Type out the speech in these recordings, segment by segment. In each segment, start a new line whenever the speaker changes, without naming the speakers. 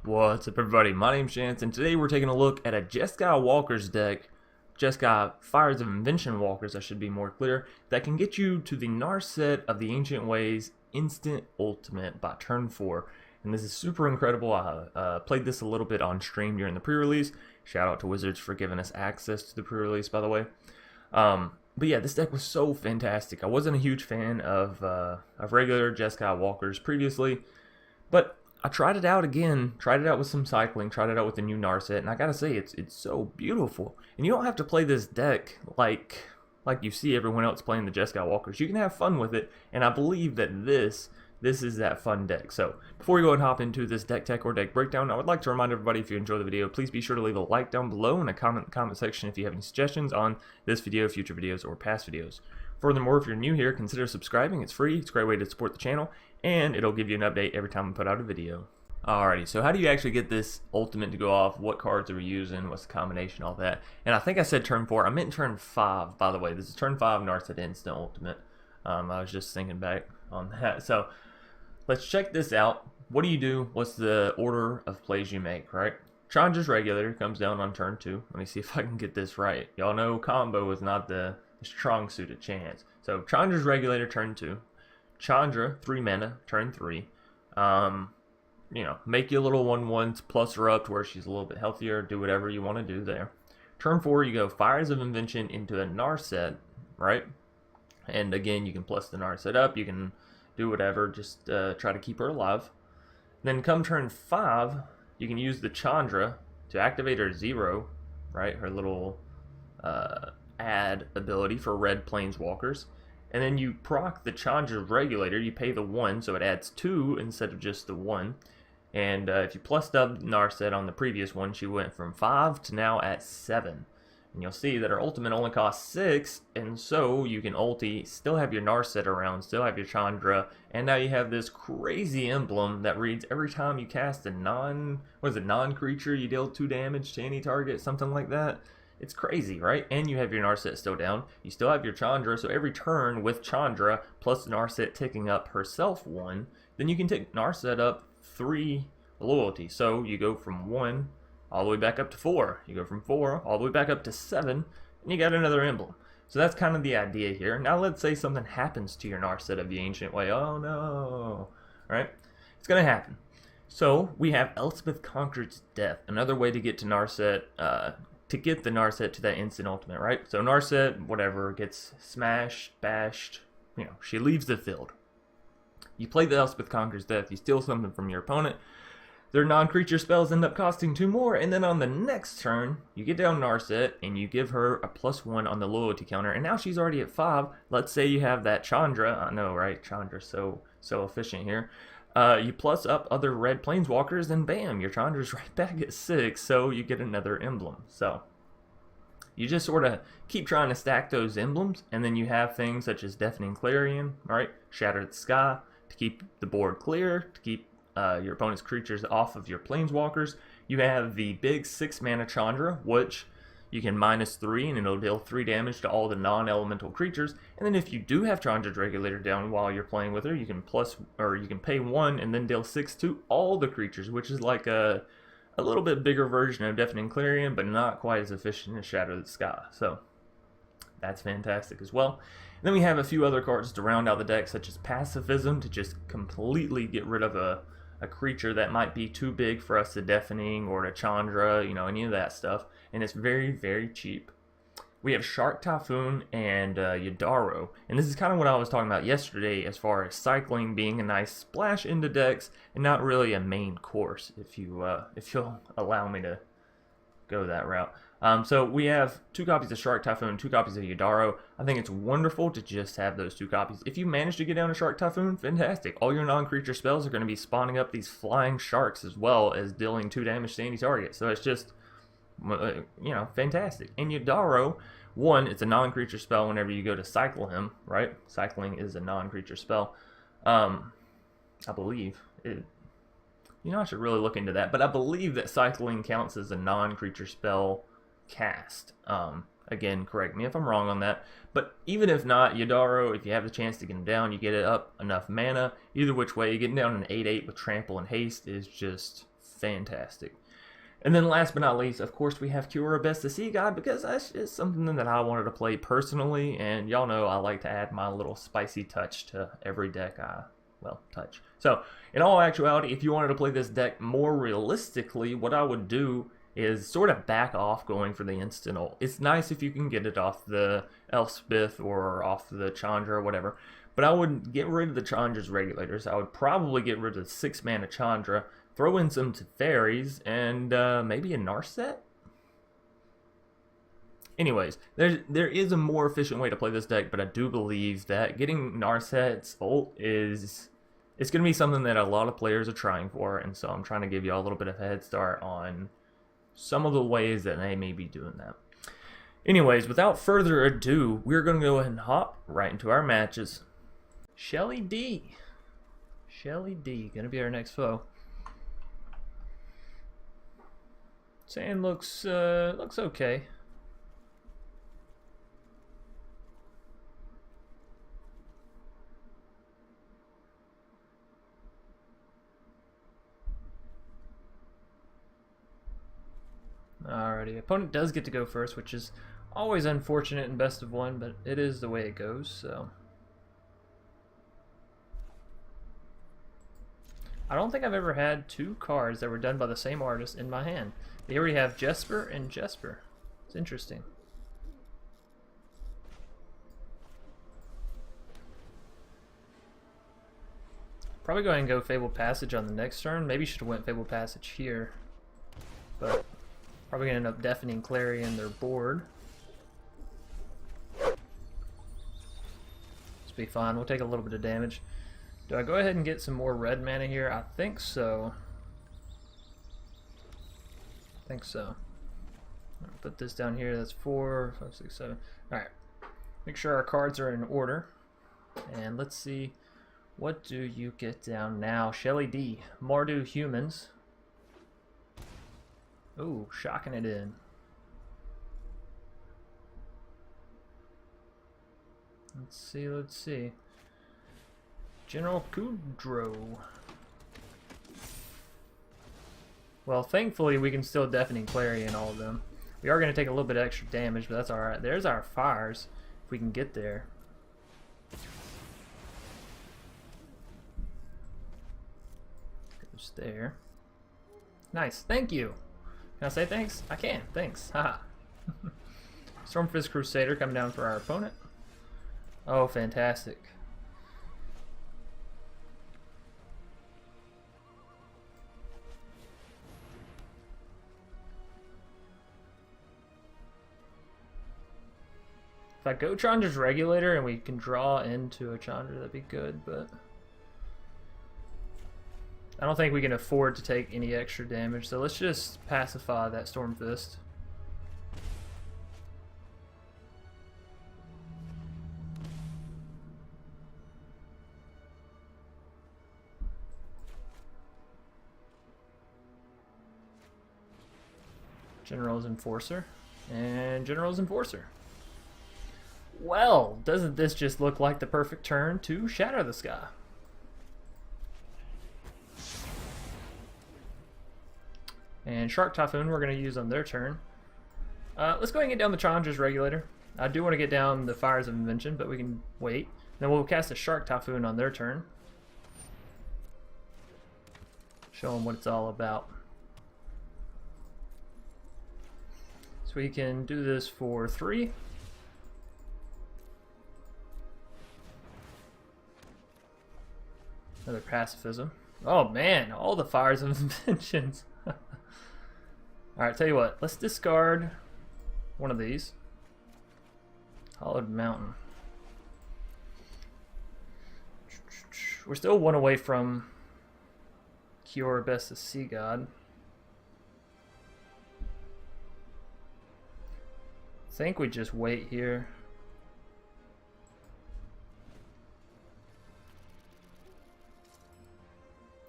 What's up, everybody? My name's Chance, and today we're taking a look at a Jeskai Walkers deck, Jeskai Fires of Invention Walkers, I should be more clear, that can get you to the Narset of the Ancient Ways instant ultimate by turn 4. And this is super incredible. I played this a little bit on stream during the pre-release. Shout out to Wizards for giving us access to the pre-release, by the way. But yeah, this deck was so fantastic. I wasn't a huge fan of regular Jeskai Walkers previously, but I tried it out again, tried it out with some cycling, tried it out with the new Narset, and I gotta say, it's so beautiful. And you don't have to play this deck like you see everyone else playing the Jeskai Walkers. You can have fun with it, and I believe that this is that fun deck. So, before we go and hop into this deck tech or deck breakdown, I would like to remind everybody, if you enjoy the video, please be sure to leave a like down below and a comment in the comment section if you have any suggestions on this video, future videos, or past videos. Furthermore, if you're new here, consider subscribing. It's free, it's a great way to support the channel, and it'll give you an update every time we put out a video. Alrighty, so how do you actually get this ultimate to go off? What cards are we using? What's the combination? All that. And I think I said turn 4. I meant turn 5, by the way. This is turn 5 Narset instant ultimate. I was just thinking back on that. So let's check this out. What do you do? What's the order of plays you make, right? Chandra's Regulator comes down on turn 2. Let me see if I can get this right. Y'all know combo is not the strong suit of Chance. So Chandra's Regulator turn 2. Chandra, 3 mana, turn 3. You know, make you a little 1/1, plus her up to where she's a little bit healthier. Do whatever you want to do there. Turn 4, you go Fires of Invention into a Narset, right? And again, you can plus the Narset up. You can do whatever, just try to keep her alive. Then come turn 5, you can use the Chandra to activate her 0, right? Her little add ability for red planeswalkers. And then you proc the Chandra's Regulator, you pay the 1, so it adds 2 instead of just the 1. And if you plussed up Narset on the previous one, she went from 5 to now at 7. And you'll see that her ultimate only costs 6, and so you can ulti, still have your Narset around, still have your Chandra, and now you have this crazy emblem that reads every time you cast a non-creature, you deal 2 damage to any target, something like that. It's crazy, right? And you have your Narset still down. You still have your Chandra, so every turn with Chandra, plus Narset ticking up herself 1, then you can take Narset up 3 loyalty. So you go from 1 all the way back up to 4. You go from 4 all the way back up to 7, and you got another emblem. So that's kind of the idea here. Now let's say something happens to your Narset of the Ancient Way. Oh no, right? It's going to happen. So we have Elspeth Conqueror's Death, another way to get to Narset, to get the Narset to that instant ultimate, right? So Narset, whatever, gets smashed, bashed, you know, she leaves the field. You play the Elspeth Conqueror's Death, you steal something from your opponent, their non-creature spells end up costing 2 more, and then on the next turn, you get down Narset, and you give her a +1 on the loyalty counter, and now she's already at 5. Let's say you have that Chandra, I know, right? Chandra's so efficient here. You plus up other red planeswalkers, and bam, your Chandra's right back at 6, so you get another emblem. So you just sort of keep trying to stack those emblems, and then you have things such as Deafening Clarion, right? Shatter the Sky, to keep the board clear, to keep your opponent's creatures off of your planeswalkers. You have the big 6 mana Chandra, which you can -3 and it'll deal 3 damage to all the non-elemental creatures. And then if you do have Chandra's Regulator down while you're playing with her, you can pay 1 and then deal 6 to all the creatures, which is like a little bit bigger version of Deafening Clarion, but not quite as efficient as Shatter the Sky. So that's fantastic as well. And then we have a few other cards to round out the deck, such as Pacifism, to just completely get rid of a creature that might be too big for us to Deafening or to Chandra, you know, any of that stuff. And it's very, very cheap. We have Shark Typhoon and Yadaro. And this is kind of what I was talking about yesterday as far as cycling being a nice splash into decks and not really a main course, if you'll allow me to go that route. So we have 2 copies of Shark Typhoon, 2 copies of Yadaro. I think it's wonderful to just have those 2 copies. If you manage to get down to Shark Typhoon, fantastic. All your non-creature spells are going to be spawning up these flying sharks as well as dealing 2 damage to any target. So it's just, you know, fantastic. And Yadaro, 1, it's a non-creature spell whenever you go to cycle him, right? Cycling is a non-creature spell. I believe it. You know, I should really look into that, but I believe that cycling counts as a non-creature spell cast. Again, correct me if I'm wrong on that, but even if not, Yadaro, if you have the chance to get him down, you get it up enough mana. Either which way, getting down an 8/8 with trample and haste is just fantastic. And then last but not least, of course, we have Ikoria God, because that's just something that I wanted to play personally, and y'all know I like to add my little spicy touch to every deck I, well, touch. So, in all actuality, if you wanted to play this deck more realistically, what I would do is sort of back off going for the instant ult. It's nice if you can get it off the Elspeth or off the Chandra or whatever, but I would get rid of the Chandra's regulators. I would probably get rid of the 6-mana Chandra, throw in some fairies, and maybe a Narset? Anyways, there is a more efficient way to play this deck, but I do believe that getting Narset's ult is... it's going to be something that a lot of players are trying for, and so I'm trying to give you all a little bit of a head start on some of the ways that they may be doing that. Anyways, without further ado, we're going to go ahead and hop right into our matches. Shelly D. Shelly D, going to be our next foe. Sand looks okay. Alrighty, opponent does get to go first, which is always unfortunate in best of one, but it is the way it goes, so. I don't think I've ever had 2 cards that were done by the same artist in my hand. Here we have Jesper and Jesper. It's interesting. Probably go ahead and go Fabled Passage on the next turn. Maybe should have went Fabled Passage here, but probably gonna end up deafening Clarion their board. This will be fine. We'll take a little bit of damage. Do I go ahead and get some more red mana here? I think so. I'll put this down here. That's 4, 5, 6, 7. Alright. Make sure our cards are in order. And let's see. What do you get down now? Shelly D. Mardu Humans. Ooh, shocking it in. Let's see. General Kudrow. Well, thankfully we can still Deafening Clarion all of them. We are going to take a little bit of extra damage, but that's alright. There's our fires, if we can get there. Goes there. Nice, thank you! Can I say thanks? I can, thanks. Haha. Stormfist Crusader coming down for our opponent. Oh, fantastic. If I go Chandra's Regulator and we can draw into a Chandra, that'd be good, but I don't think we can afford to take any extra damage, so let's just pacify that Stormfist. General's Enforcer, and General's Enforcer. Well, doesn't this just look like the perfect turn to shatter the sky? And Shark Typhoon we're going to use on their turn. Let's go ahead and get down the Chandra's Regulator. I do want to get down the Fires of Invention, but we can wait. Then we'll cast a Shark Typhoon on their turn. Show them what it's all about. So we can do this for 3. Another Pacifism. Oh man, all the Fires of Inventions. Alright, tell you what, let's discard one of these. Hollowed Mountain. We're still one away from Ikoria God. I think we just wait here.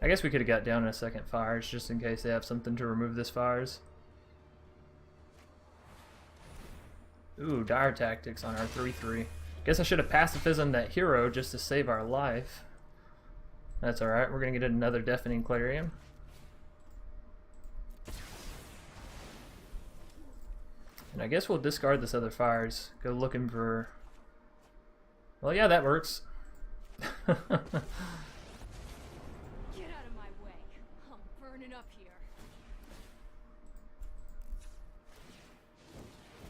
I guess we could have got down in a second fires just in case they have something to remove this fires. Ooh, Dire Tactics on our 3/3. Guess I should have Pacifism that hero just to save our life. That's alright, we're gonna get another Deafening Clarion. And I guess we'll discard this other fires. Go looking for... Well, yeah, that works.
Get out of my way. I'm burning up here.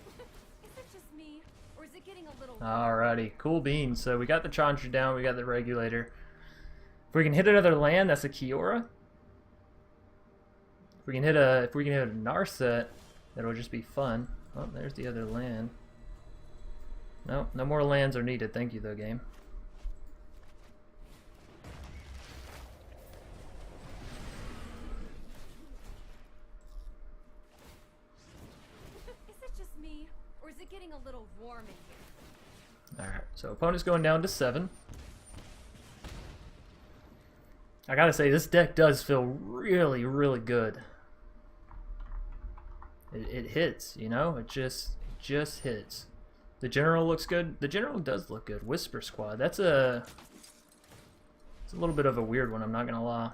Is it just me, or is it getting a little...
Alrighty, cool beans. So we got the Chandra down, we got the Regulator. If we can hit another land, that's a Ikoria. If we can hit a Narset, that'll just be fun. Oh, there's the other land. No, no more lands are needed. Thank you, though, game.
Is it just me, or is it getting a little warm in here?
Alright, so opponent's going down to 7. I gotta say, this deck does feel really, really good. It hits, you know? It just hits. The general looks good. The general does look good. Whisper Squad. It's a little bit of a weird one, I'm not gonna lie.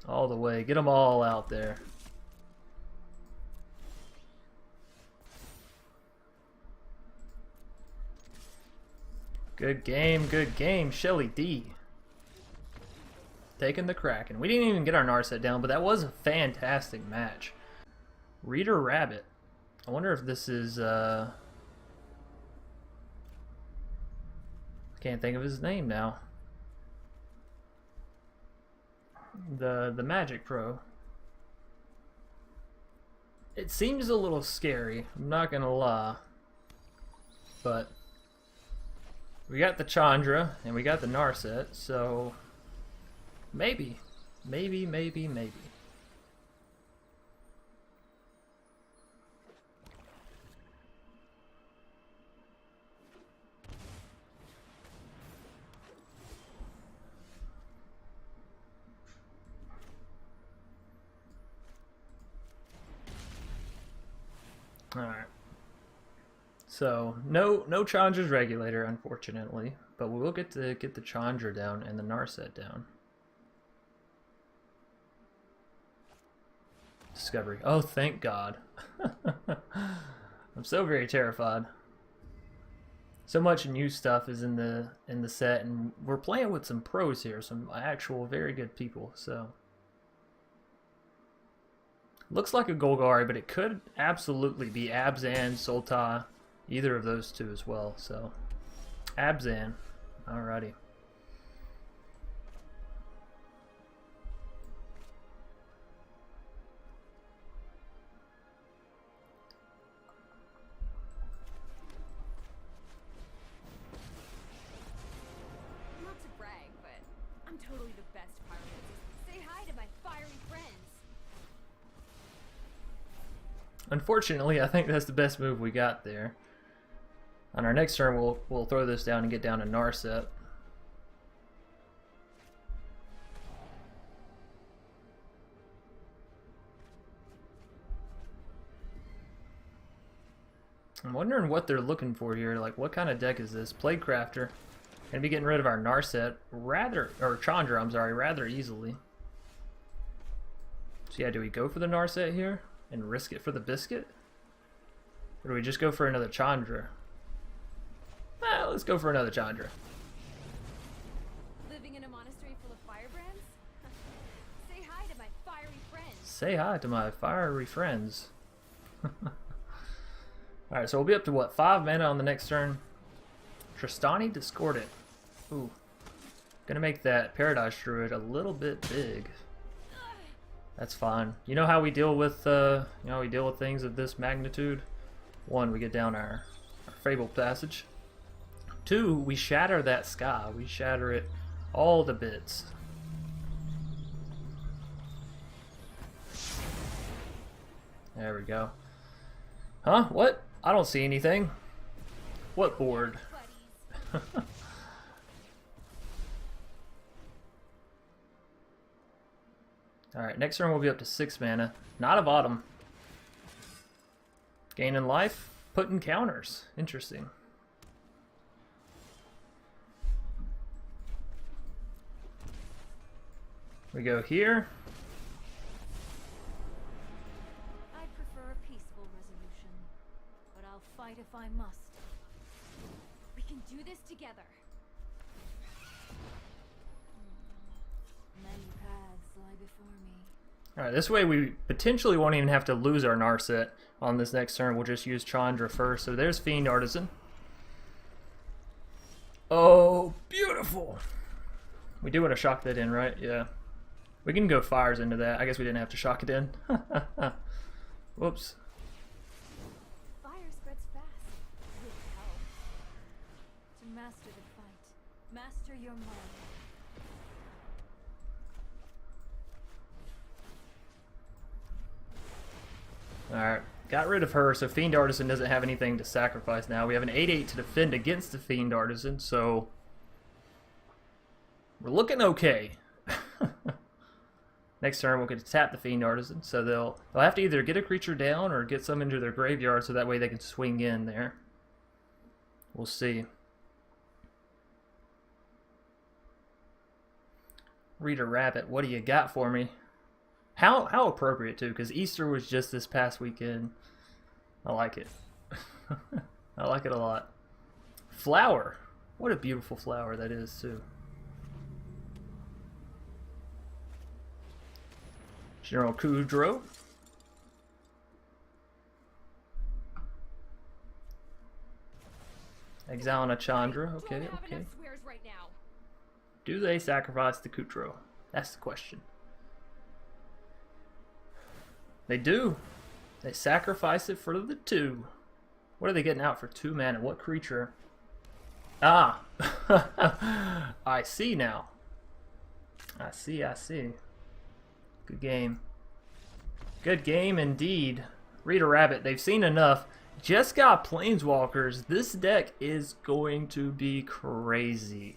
All the way. Get them all out there. Good game, Shelly D. Taking the Kraken. We didn't even get our Narset down, but that was a fantastic match. Reader Rabbit. I wonder if this is, I can't think of his name now. The Magic Pro. It seems a little scary, I'm not gonna lie. But we got the Chandra and we got the Narset, so maybe. Alright. So, no Chandra's Regulator, unfortunately, but we will get to get the Chandra down and the Narset down. Discovery. Oh, thank God. I'm so very terrified. So much new stuff is in the set, and we're playing with some pros here, some actual very good people, so... Looks like a Golgari, but it could absolutely be Abzan, Sultai, either of those two as well. So, Abzan. Alrighty.
Not to brag, but I'm totally the best pirate. Say hi to my fiery friends.
Unfortunately, I think that's the best move we got there. On our next turn, we'll throw this down and get down to Narset. I'm wondering what they're looking for here. Like, what kind of deck is this? Plaguecrafter. Gonna be getting rid of our Narset or Chandra, I'm sorry, rather easily. So yeah, do we go for the Narset here and risk it for the biscuit? Or do we just go for another Chandra? Let's go for another Chandra.
Living in a monastery full of firebrands? Say hi to my fiery friends.
Say hi to my fiery friends. Alright, so we'll be up to what, 5 mana on the next turn? Tristani Discordant. Ooh. Gonna make that Paradise Druid a little bit big. That's fine. You know how we deal with things of this magnitude? 1, we get down our Fabled Passage. 2, we shatter that sky. We shatter it all to bits. There we go. Huh? What? I don't see anything. What board? Alright, next turn we'll be up to 6 mana. Not a bottom. Gaining life, putting counters. Interesting. We go here.
I'd prefer a peaceful resolution, but I'll fight if I must. We can do this together. Many paths lie before me.
Alright, this way we potentially won't even have to lose our Narset on this next turn. We'll just use Chandra first. So there's Fiend Artisan. Oh, beautiful! We do want to shock that in, right? Yeah. We can go fires into that. I guess we didn't have to shock it in. Whoops.
Fire spreads fast, with help. To master the fight, master your mind.
Alright, got rid of her, so Fiend Artisan doesn't have anything to sacrifice now. We have an 8/8 to defend against the Fiend Artisan, so we're looking okay. Next turn we'll get to tap the Fiend Artisan, so they'll have to either get a creature down or get some into their graveyard so that way they can swing in there. We'll see. Rita Rabbit, what do you got for me? How appropriate too, because Easter was just this past weekend. I like it. I like it a lot. Flower. What a beautiful flower that is too. General Kudrow. Exiling a Chandra. Okay,
Don't have
okay.
enough swears right now.
Do they sacrifice the Kudrow? That's the question. They do. They sacrifice it for the 2. What are they getting out for 2 mana? What creature? Ah! I see now. I see, I see. Good game. Good game indeed. Rita Rabbit, they've seen enough. Jeskai Planeswalkers, this deck is going to be crazy.